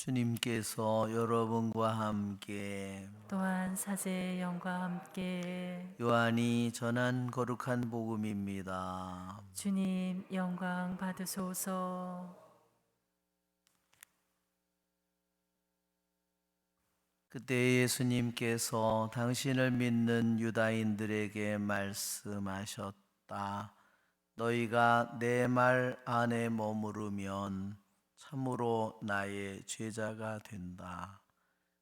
주님께서 여러분과 함께 또한 사제의 영과 함께 요한이 전한 거룩한 복음입니다. 주님 영광 받으소서. 그때 예수님께서 당신을 믿는 유다인들에게 말씀하셨다. 너희가 내 말 안에 머무르면 참으로 나의 제자가 된다.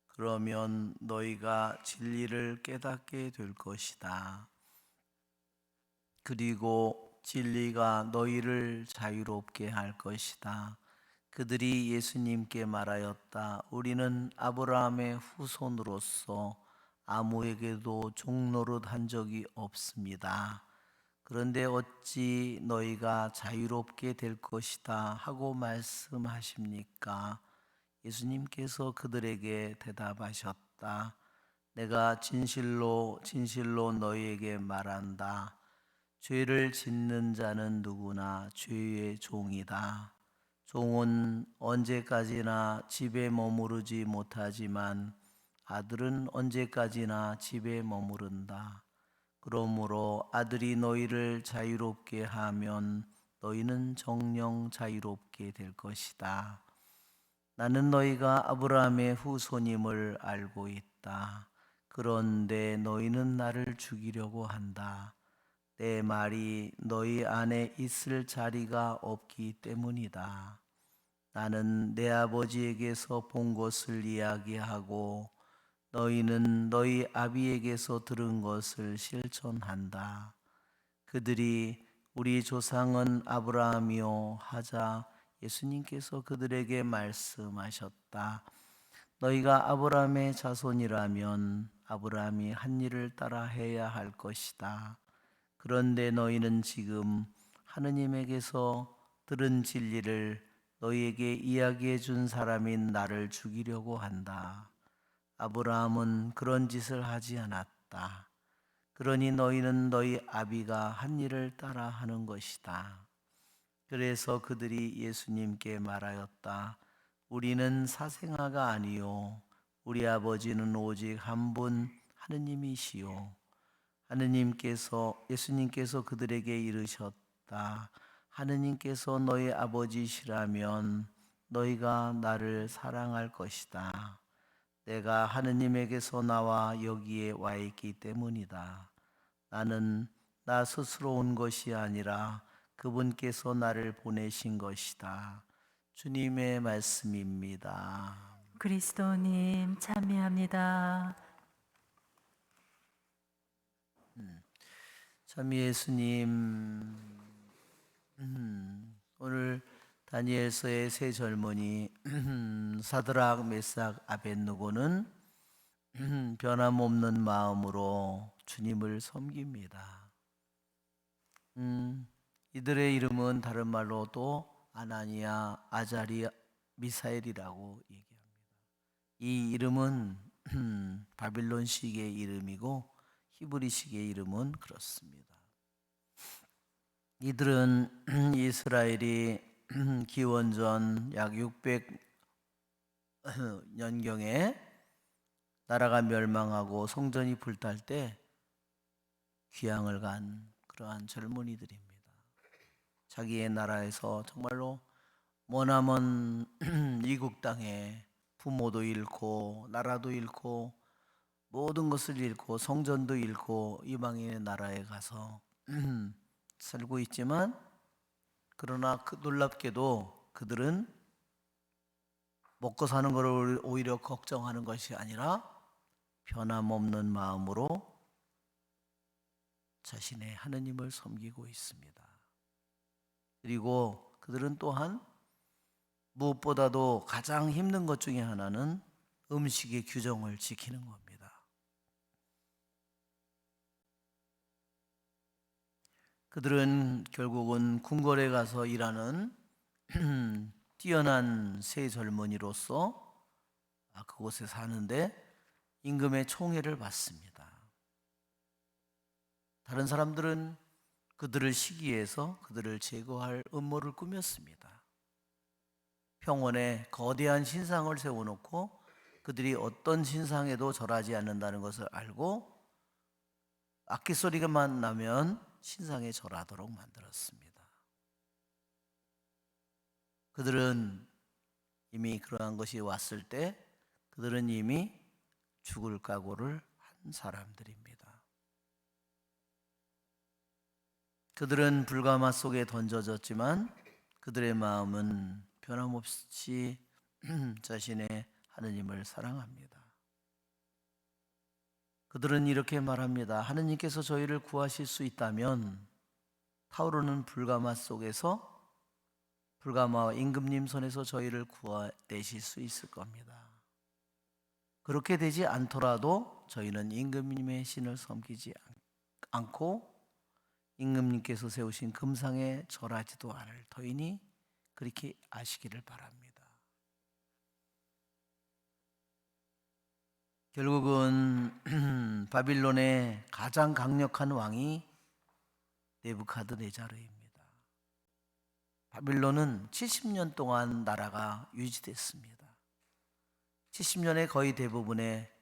그러면 너희가 진리를 깨닫게 될 것이다. 그리고 진리가 너희를 자유롭게 할 것이다. 그들이 예수님께 말하였다. 우리는 아브라함의 후손으로서 아무에게도 종노릇 한 적이 없습니다. 그런데 어찌 너희가 자유롭게 될 것이다 하고 말씀하십니까? 예수님께서 그들에게 대답하셨다. 내가 진실로 진실로 너희에게 말한다. 죄를 짓는 자는 누구나 죄의 종이다. 종은 언제까지나 집에 머무르지 못하지만 아들은 언제까지나 집에 머무른다. 그러므로 아들이 너희를 자유롭게 하면 너희는 정녕 자유롭게 될 것이다. 나는 너희가 아브라함의 후손임을 알고 있다. 그런데 너희는 나를 죽이려고 한다. 내 말이 너희 안에 있을 자리가 없기 때문이다. 나는 내 아버지에게서 본 것을 이야기하고 너희는 너희 아비에게서 들은 것을 실천한다. 그들이 우리 조상은 아브라함이요 하자 예수님께서 그들에게 말씀하셨다. 너희가 아브라함의 자손이라면 아브라함이 한 일을 따라 해야 할 것이다. 그런데 너희는 지금 하느님에게서 들은 진리를 너희에게 이야기해 준 사람인 나를 죽이려고 한다. 아브라함은 그런 짓을 하지 않았다. 그러니 너희는 너희 아비가 한 일을 따라 하는 것이다. 그래서 그들이 예수님께 말하였다. 우리는 사생아가 아니요 우리 아버지는 오직 한 분 하느님이시요. 예수님께서 그들에게 이르셨다. 하느님께서 너희 아버지시라면 너희가 나를 사랑할 것이다. 내가 하느님에게서 나와 여기에 와 있기 때문이다. 나는 나 스스로 온 것이 아니라 그분께서 나를 보내신 것이다. 주님의 말씀입니다. 그리스도님 참여합니다. 참 예수님, 오늘 다니엘서의 세 젊은이 사드락, 메삭, 아벳느고는 변함없는 마음으로 주님을 섬깁니다. 이들의 이름은 다른 말로 또 아나니아, 아자리아, 미사엘이라고 얘기합니다. 이 이름은 바빌론식의 이름이고 히브리식의 이름은 그렇습니다. 이들은 이스라엘이 기원전 약 600년경에 나라가 멸망하고 성전이 불탈 때 귀향을 간 그러한 젊은이들입니다. 자기의 나라에서 정말로 머나먼 이국 땅에 부모도 잃고 나라도 잃고 모든 것을 잃고 성전도 잃고 이방인의 나라에 가서 살고 있지만, 그러나 놀랍게도 그들은 먹고 사는 것을 오히려 걱정하는 것이 아니라 변함없는 마음으로 자신의 하느님을 섬기고 있습니다. 그리고 그들은 또한 무엇보다도 가장 힘든 것 중에 하나는 음식의 규정을 지키는 겁니다. 그들은 결국은 궁궐에 가서 일하는 뛰어난 새 젊은이로서 그곳에 사는데 임금의 총애를 받습니다. 다른 사람들은 그들을 시기해서 그들을 제거할 음모를 꾸몄습니다. 평원에 거대한 신상을 세워놓고 그들이 어떤 신상에도 절하지 않는다는 것을 알고 악기 소리가만 나면 신상에 절하도록 만들었습니다. 그들은 이미 그러한 것이 왔을 때 그들은 이미 죽을 각오를 한 사람들입니다. 그들은 불가마 속에 던져졌지만 그들의 마음은 변함없이 자신의 하느님을 사랑합니다. 그들은 이렇게 말합니다. 하느님께서 저희를 구하실 수 있다면 타오르는 불가마 속에서 불가마와 임금님 손에서 저희를 구해내실 수 있을 겁니다. 그렇게 되지 않더라도 저희는 임금님의 신을 섬기지 않고 임금님께서 세우신 금상에 절하지도 않을 터이니 그렇게 아시기를 바랍니다. 결국은 바빌론의 가장 강력한 왕이 느부갓네자르입니다. 바빌론은 70년 동안 나라가 유지됐습니다. 70년의 거의 대부분의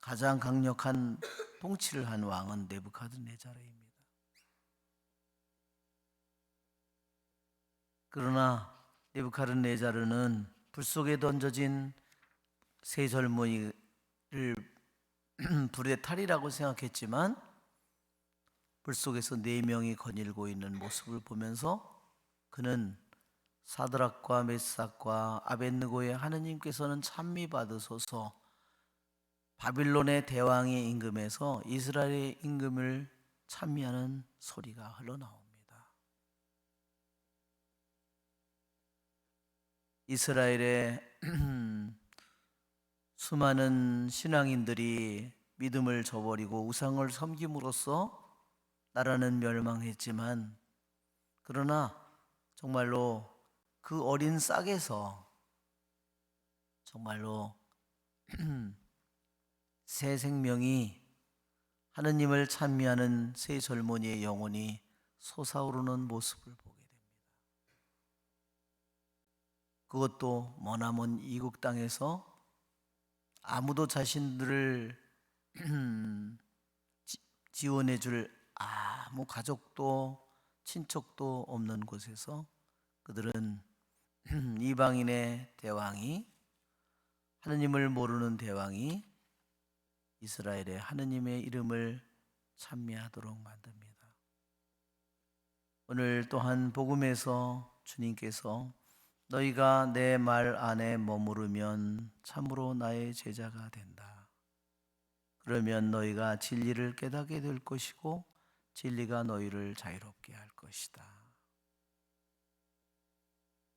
가장 강력한 통치를 한 왕은 느부갓네자르입니다. 그러나 느부갓네자르는 불 속에 던져진 세 젊은이를 불의 탈이라고 생각했지만 불 속에서 네 명이 거닐고 있는 모습을 보면서 그는 사드락과 메삭과 아벳느고의 하느님께서는 찬미 받으소서 바빌론의 대왕의 임금에서 이스라엘의 임금을 찬미하는 소리가 흘러나옵니다. 이스라엘의 수많은 신앙인들이 믿음을 저버리고 우상을 섬김으로써 나라는 멸망했지만 그러나 정말로 그 어린 싹에서 정말로 새 생명이 하느님을 찬미하는 새 젊은이의 영혼이 솟아오르는 모습을 보게 됩니다. 그것도 머나먼 이국 땅에서 아무도 자신들을 지원해 줄 아무 가족도 친척도 없는 곳에서 그들은 이방인의 대왕이 하느님을 모르는 대왕이 이스라엘의 하느님의 이름을 찬미하도록 만듭니다. 오늘 또한 복음에서 주님께서 너희가 내 말 안에 머무르면 참으로 나의 제자가 된다. 그러면 너희가 진리를 깨닫게 될 것이고 진리가 너희를 자유롭게 할 것이다.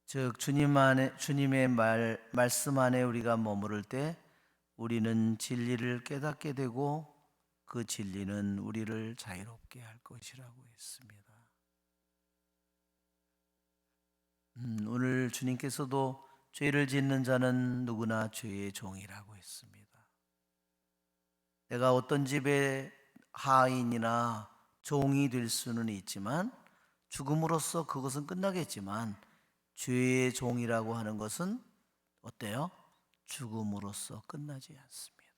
즉 주님의 말씀 안에 우리가 머무를 때 우리는 진리를 깨닫게 되고 그 진리는 우리를 자유롭게 할 것이라고 했습니다. 오늘 주님께서도 죄를 짓는 자는 누구나 죄의 종이라고 했습니다. 내가 어떤 집의 하인이나 종이 될 수는 있지만 죽음으로써 그것은 끝나겠지만 죄의 종이라고 하는 것은 어때요? 죽음으로써 끝나지 않습니다.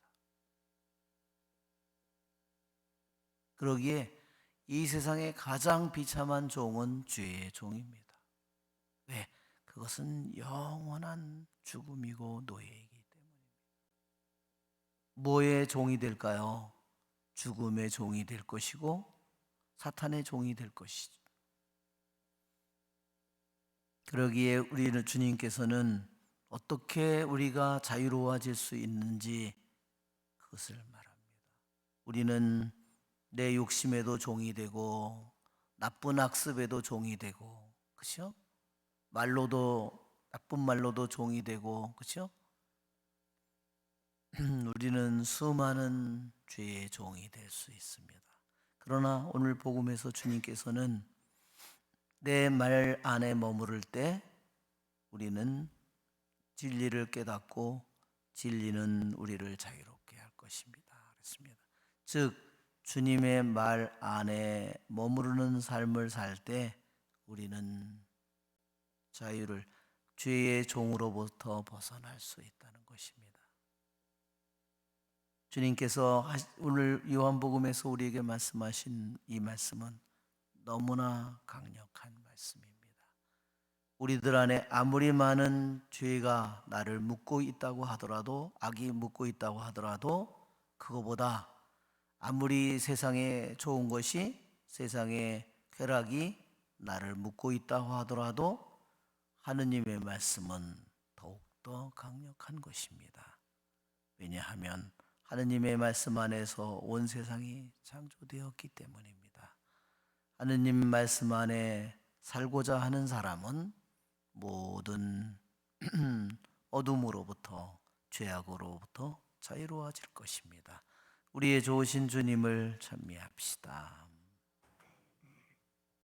그러기에 이 세상의 가장 비참한 종은 죄의 종입니다. 왜? 그것은 영원한 죽음이고 노예이기 때문입니다. 뭐의 종이 될까요? 죽음의 종이 될 것이고 사탄의 종이 될 것이죠. 그러기에 우리는 주님께서는 어떻게 우리가 자유로워질 수 있는지 그것을 말합니다. 우리는 내 욕심에도 종이 되고 나쁜 악습에도 종이 되고 그렇죠? 말로도 나쁜 말로도 종이 되고 그렇죠? 우리는 수많은 죄의 종이 될 수 있습니다. 그러나 오늘 복음에서 주님께서는 내 말 안에 머무를 때 우리는 진리를 깨닫고 진리는 우리를 자유롭게 할 것입니다. 그렇습니다. 즉 주님의 말 안에 머무르는 삶을 살 때 우리는 자유를 죄의 종으로부터 벗어날 수 있다는 것입니다. 주님께서 오늘 요한복음에서 우리에게 말씀하신 이 말씀은 너무나 강력한 말씀입니다. 우리들 안에 아무리 많은 죄가 나를 묶고 있다고 하더라도, 악이 묶고 있다고 하더라도, 그거보다 아무리 세상에 좋은 것이, 세상의 쾌락이 나를 묶고 있다고 하더라도 하느님의 말씀은 더욱더 강력한 것입니다. 왜냐하면 하느님의 말씀 안에서 온 세상이 창조되었기 때문입니다. 하느님 말씀 안에 살고자 하는 사람은 모든 어둠으로부터, 죄악으로부터 자유로워질 것입니다. 우리의 좋으신 주님을 찬미합시다.